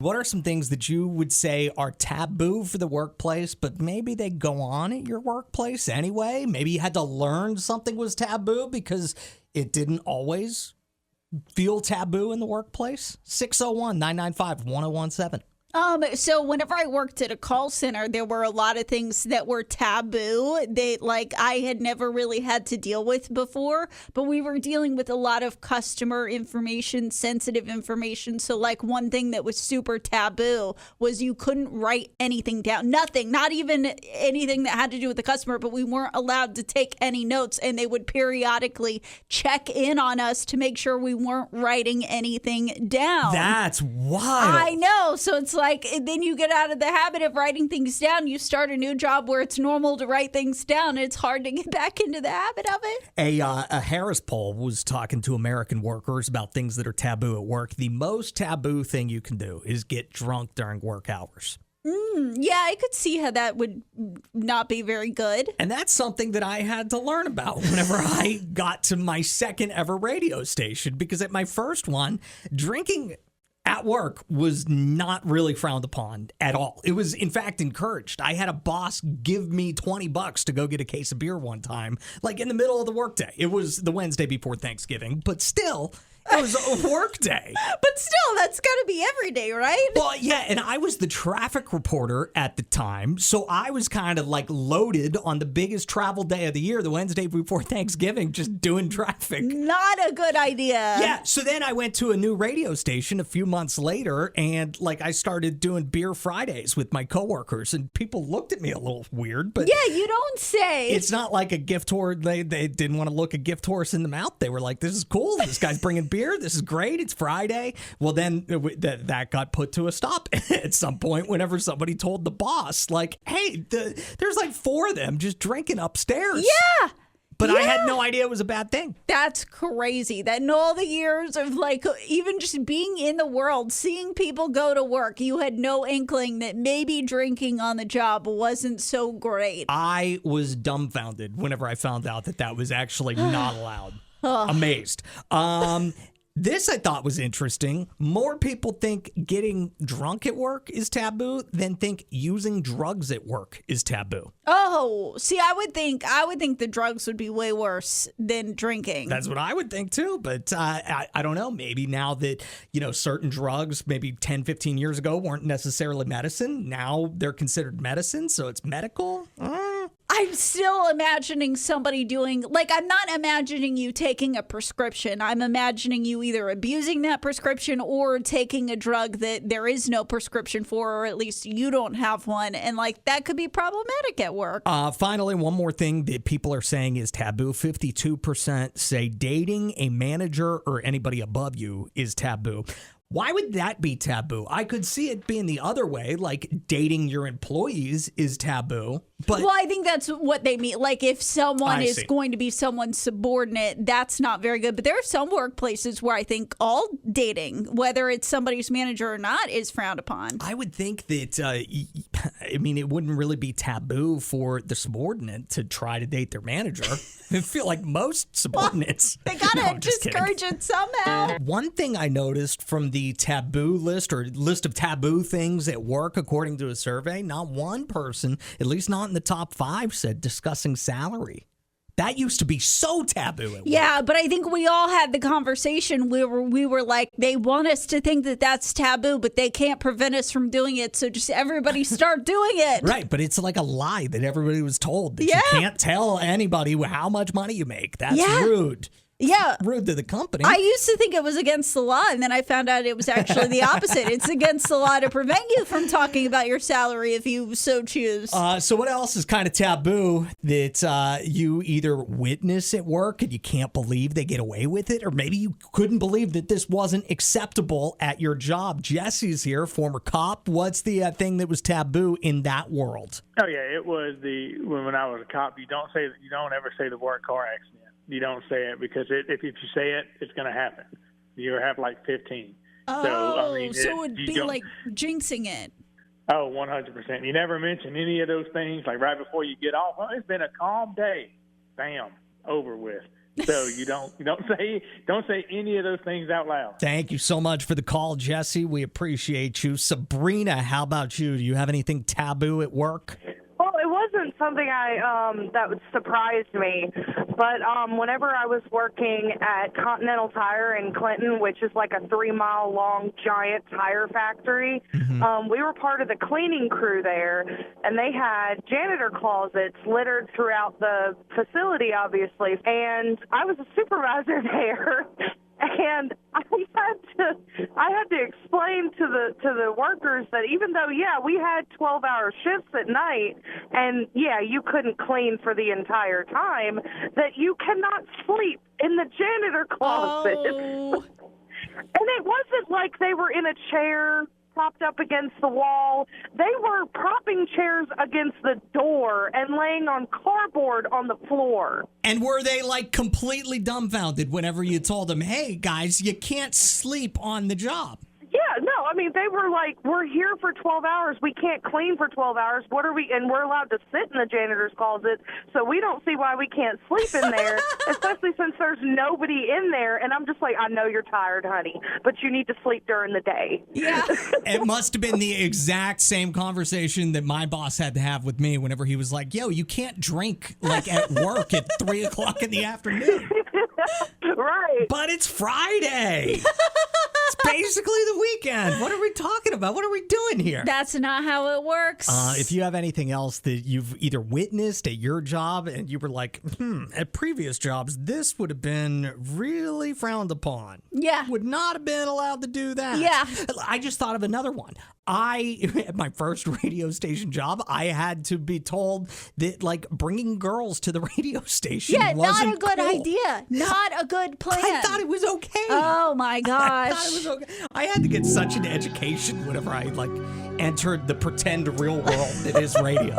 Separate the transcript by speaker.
Speaker 1: What are some things that you would say are taboo for the workplace, but maybe they go on at your workplace anyway? Maybe you had to learn something was taboo because it didn't always feel taboo in the workplace? 601-995-1017.
Speaker 2: So whenever I worked at a call center, there were a lot of things that were taboo that I had never really had to deal with before, but we were dealing with a lot of customer information, sensitive information. So one thing that was super taboo was you couldn't write anything down, nothing, not even anything that had to do with the customer, but we weren't allowed to take any notes, and they would periodically check in on us to make sure we weren't writing anything down.
Speaker 1: That's wild.
Speaker 2: I know. So it's then you get out of the habit of writing things down. You start a new job where it's normal to write things down. It's hard to get back into the habit of it.
Speaker 1: A Harris poll was talking to American workers about things that are taboo at work. The most taboo thing you can do is get drunk during work hours.
Speaker 2: Yeah, I could see how that would not be very good.
Speaker 1: And that's something that I had to learn about whenever I got to my second ever radio station, because at my first one, drinking at work was not really frowned upon at all. It was, in fact, encouraged. I had a boss give me $20 to go get a case of beer one time, in the middle of the workday. It was the Wednesday before Thanksgiving, but still, it was a work day.
Speaker 2: But still, that's got to be every day, right?
Speaker 1: Well, yeah, and I was the traffic reporter at the time, so I was kind of loaded on the biggest travel day of the year, the Wednesday before Thanksgiving, just doing traffic.
Speaker 2: Not a good idea.
Speaker 1: Yeah, so then I went to a new radio station a few months later, and I started doing beer Fridays with my coworkers, and people looked at me a little weird, but
Speaker 2: yeah, you don't say.
Speaker 1: It's not like a gift horse. They didn't want to look a gift horse in the mouth. They were like, "This is cool. This guy's bringing beer. This is great. It's Friday." Well, then that got put to a stop at some point whenever somebody told the boss, "Hey, there's 4 of them just drinking upstairs."
Speaker 2: Yeah.
Speaker 1: But I had no idea it was a bad thing.
Speaker 2: That's crazy. That in all the years of even just being in the world, seeing people go to work, you had no inkling that maybe drinking on the job wasn't so great.
Speaker 1: I was dumbfounded whenever I found out that was actually not allowed. Amazed. This I thought was interesting. More people think getting drunk at work is taboo than think using drugs at work is taboo.
Speaker 2: Oh, see, I would think the drugs would be way worse than drinking.
Speaker 1: That's what I would think too, but I don't know. Maybe now that, certain drugs maybe 10, 15 years ago weren't necessarily medicine. Now they're considered medicine, so it's medical.
Speaker 2: I'm still imagining somebody doing, I'm not imagining you taking a prescription. I'm imagining you either abusing that prescription or taking a drug that there is no prescription for, or at least you don't have one. And that could be problematic at work.
Speaker 1: Finally, one more thing that people are saying is taboo. 52% say dating a manager or anybody above you is taboo. Why would that be taboo? I could see it being the other way, dating your employees is taboo. But
Speaker 2: I think that's what they mean. If someone is going to be someone's subordinate, that's not very good. But there are some workplaces where I think all dating, whether it's somebody's manager or not, is frowned upon.
Speaker 1: I would think that, it wouldn't really be taboo for the subordinate to try to date their manager. I feel like most subordinates.
Speaker 2: They got to discourage it somehow.
Speaker 1: One thing I noticed from the taboo list or list of taboo things at work, according to a survey, not one person, at least not in the top 5, said discussing salary. That used to be so taboo at work.
Speaker 2: Yeah, but I think we all had the conversation where we were like, they want us to think that that's taboo, but they can't prevent us from doing it, so just everybody start doing it.
Speaker 1: Right, but it's like a lie that everybody was told that you can't tell anybody how much money you make. That's rude.
Speaker 2: Yeah.
Speaker 1: Rude to the company.
Speaker 2: I used to think it was against the law, and then I found out it was actually the opposite. It's against the law to prevent you from talking about your salary if you so choose.
Speaker 1: So what else is kind of taboo that you either witness at work and you can't believe they get away with it, or maybe you couldn't believe that this wasn't acceptable at your job? Jesse's here, former cop. What's the thing that was taboo in that world?
Speaker 3: Oh, yeah, it was when I was a cop, you don't ever say the word car accident. You don't say it because if you say it, it's going to happen. You have 15.
Speaker 2: So it would be like jinxing it.
Speaker 3: Oh, 100%. You never mention any of those things right before you get off. Well, it's been a calm day. Bam, over with. So you don't say any of those things out loud.
Speaker 1: Thank you so much for the call, Jesse. We appreciate you. Sabrina, how about you? Do you have anything taboo at work?
Speaker 4: Well, it wasn't something that would surprise me, but whenever I was working at Continental Tire in Clinton, which is like a 3-mile long giant tire factory, we were part of the cleaning crew there, and they had janitor closets littered throughout the facility, obviously, and I was a supervisor there. And I had to explain to the workers that even though, we had 12-hour shifts at night, and you couldn't clean for the entire time, that you cannot sleep in the janitor closet.
Speaker 2: Oh.
Speaker 4: And it wasn't like they were in a chair propped up against the wall. They were propping chairs against the door and laying on cardboard on the floor.
Speaker 1: And were they like completely dumbfounded whenever you told them, hey, guys, you can't sleep on the job?
Speaker 4: Yeah, no, I mean, they were like, we're here for 12 hours. We can't clean for 12 hours. What are we? And we're allowed to sit in the janitor's closet, so we don't see why we can't sleep in there, especially since there's nobody in there. And I'm just like, I know you're tired, honey, but you need to sleep during the day.
Speaker 2: Yeah.
Speaker 1: It must have been the exact same conversation that my boss had to have with me whenever he was like, yo, you can't drink like at work at 3 o'clock in the afternoon.
Speaker 4: Right.
Speaker 1: But it's Friday. It's basically the weekend. What are we talking about? What are we doing here?
Speaker 2: That's not how it works.
Speaker 1: If you have anything else that you've either witnessed at your job and you were like, at previous jobs, this would have been really frowned upon.
Speaker 2: Yeah.
Speaker 1: Would not have been allowed to do that.
Speaker 2: Yeah.
Speaker 1: I just thought of another one. At my first radio station job, I had to be told that like bringing girls to the radio station wasn't
Speaker 2: not a good
Speaker 1: cool.
Speaker 2: idea. Not a good plan.
Speaker 1: I thought it was okay.
Speaker 2: Oh my gosh.
Speaker 1: I thought it was okay. I had to get such an education whenever I like entered the pretend real world that is radio.